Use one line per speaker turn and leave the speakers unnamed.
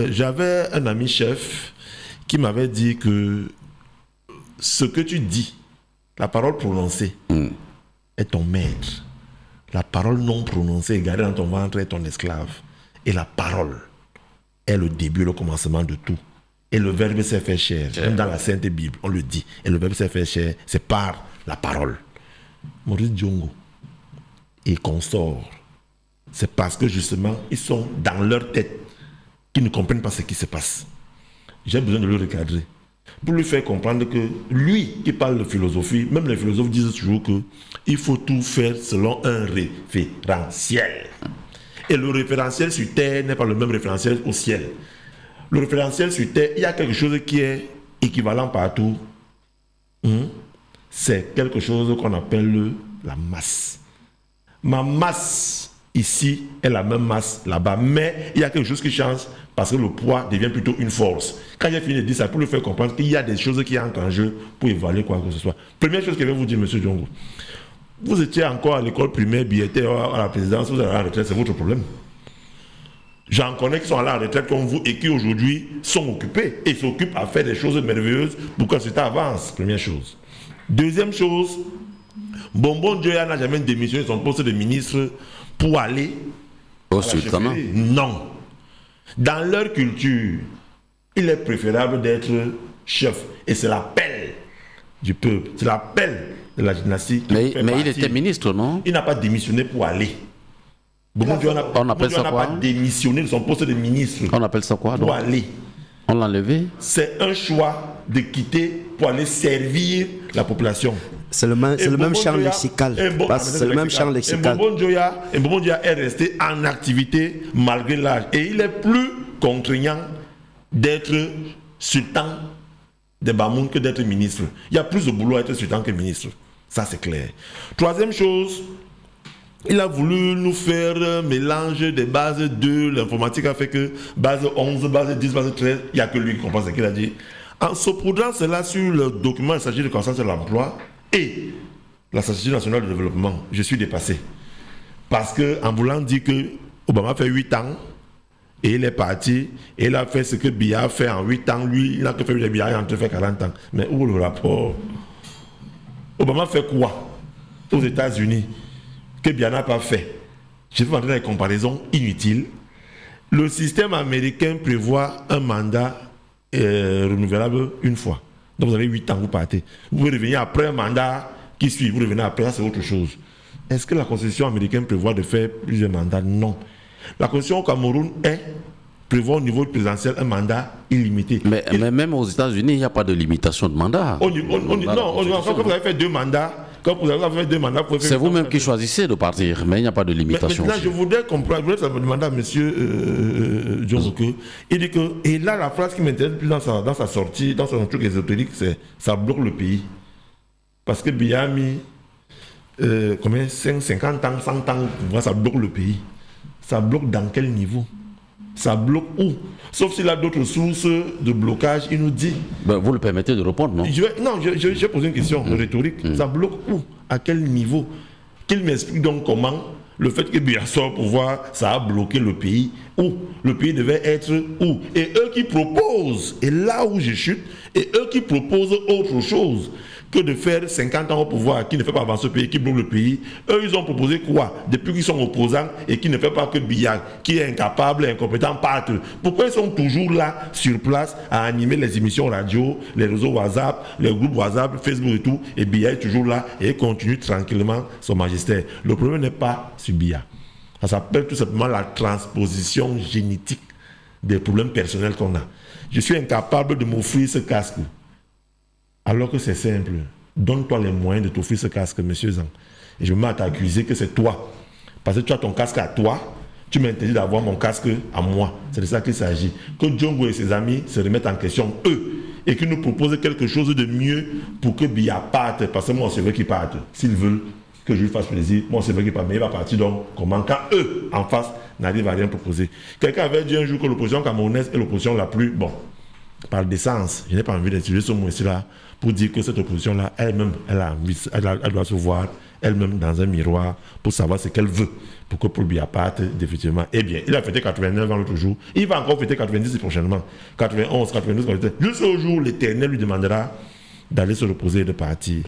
J'avais un ami chef qui m'avait dit que ce que tu dis, la parole prononcée est ton maître. La parole non prononcée, gardée dans ton ventre, est ton esclave. Et la parole est le début, le commencement de tout. Et le verbe s'est fait chair. Même dans la Sainte Bible, on le dit. Et le verbe s'est fait chair, c'est par la parole. Maurice Diongo et consorts, c'est parce que justement, ils sont dans leur tête, qu'ils ne comprennent pas ce qui se passe. J'ai besoin de le recadrer. Pour lui faire comprendre que lui qui parle de philosophie, même les philosophes disent toujours qu'il faut tout faire selon un référentiel. Et le référentiel sur terre n'est pas le même référentiel au ciel. Le référentiel sur terre, il y a quelque chose qui est équivalent partout. C'est quelque chose qu'on appelle la masse. Ma masse ici est la même masse là-bas, mais il y a quelque chose qui change parce que le poids devient plutôt une force. Quand j'ai fini de dire ça, pour lui faire comprendre qu'il y a des choses qui entrent en jeu pour évaluer quoi que ce soit. Première chose que je vais vous dire, M. Diongo, vous étiez encore à l'école primaire, billetté à la présidence, vous êtes à la retraite, c'est votre problème. J'en connais qui sont à la retraite comme vous et qui aujourd'hui sont occupés et s'occupent à faire des choses merveilleuses pour que ça avance. Première chose. Deuxième chose, Bonbon Dioya n'a jamais démissionné de son poste de ministre pour aller
au sultanat.
Non. Dans leur culture, il est préférable d'être chef. Et c'est l'appel du peuple. C'est l'appel de la dynastie.
Mais il était ministre, non?
Il n'a pas démissionné pour aller. Bonbon Dioya n'a pas démissionné de son poste de ministre.
On appelle ça quoi?
Pour aller.
On l'a enlevé?
C'est un choix de quitter pour aller servir la population.
C'est le même champ lexical. C'est le même champ lexical.
Bonbon Dioya est resté en activité malgré l'âge. Et il est plus contraignant d'être sultan des Bamoun que d'être ministre. Il y a plus de boulot à être sultan que ministre. Ça, c'est clair. Troisième chose, il a voulu nous faire un mélange des bases 2. L'informatique a fait que base 11, base 10, base 13, il n'y a que lui qui comprend ce qu'il a dit. En saupoudrant cela sur le document stratégique de croissance de l'emploi et la stratégie nationale de développement, je suis dépassé. Parce qu'en voulant dire que Obama fait 8 ans et il est parti et il a fait ce que Biya a fait en 8 ans, lui, il n'a que fait Biya, il a en train de faire 40 ans. Mais où le rapport? Obama fait quoi aux États-Unis que Biya n'a pas fait? Je vais entrer dans des comparaisons inutiles. Le système américain prévoit un mandat renouvelable une fois. Donc vous avez 8 ans, vous partez. Vous pouvez revenir après un mandat qui suit, vous revenez après, ça c'est autre chose. Est-ce que la constitution américaine prévoit de faire plusieurs mandats? Non. La constitution au Cameroun prévoit au niveau présidentiel un mandat illimité.
Mais même aux États-Unis, il n'y a pas de limitation de mandat.
Quand vous avez fait 2 mandats, c'est
vous-même qui choisissez de partir, mais il n'y a pas de limitation.
Maintenant, je voudrais comprendre, je voudrais demander à M. Diongo. Il dit que, et là, la phrase qui m'intéresse plus dans sa sortie, dans son truc ésotérique, c'est ça bloque le pays. Parce que Biya a mis 50 ans, 100 ans, ça bloque le pays. Ça bloque dans quel niveau? Ça bloque où? Sauf s'il a d'autres sources de blocage, il nous dit.
Vous le permettez de répondre, non?
Je vais poser une question rhétorique. Ça bloque où? À quel niveau? Qu'il m'explique donc comment le fait que Biya soit au pouvoir, ça a bloqué le pays. Où? Le pays devait être où? Et eux qui proposent, et là où je chute, et eux qui proposent autre chose que de faire 50 ans au pouvoir, qui ne fait pas avancer le pays, qui bloque le pays. Eux, ils ont proposé quoi? Depuis qu'ils sont opposants et qui ne fait pas que Biya, qui est incapable et incompétent, partent. Pourquoi ils sont toujours là, sur place, à animer les émissions radio, les réseaux WhatsApp, les groupes WhatsApp, Facebook et tout, et Biya est toujours là et continue tranquillement son magistère. Le problème n'est pas sur Biya. Ça s'appelle tout simplement la transposition génétique des problèmes personnels qu'on a. Je suis incapable de m'offrir ce casque. Alors que c'est simple. Donne-toi les moyens de t'offrir ce casque, monsieur Zang. Et je me mets à t'accuser que c'est toi. Parce que tu as ton casque à toi, tu m'interdis d'avoir mon casque à moi. C'est de ça qu'il s'agit. Que Diongo et ses amis se remettent en question, eux, et qu'ils nous proposent quelque chose de mieux pour que Biya parte. Parce que moi, c'est vrai qu'ils partent. S'ils veulent que je lui fasse plaisir, moi, c'est vrai qu'il part. Mais il va partir donc comment? Quand eux, en face, n'arrivent à rien proposer. Quelqu'un avait dit un jour que l'opposition camerounaise est l'opposition la plus... Bon, par décence, je n'ai pas envie d'utiliser ce mot-là pour dire que cette opposition-là, elle-même, elle doit se voir elle-même dans un miroir pour savoir ce qu'elle veut, pour que Paul Biya parte définitivement. Eh bien, il a fêté 89 ans l'autre jour, il va encore fêter 90 prochainement, 91, 92, 93, jusqu'au jour où l'Éternel lui demandera d'aller se reposer et de partir.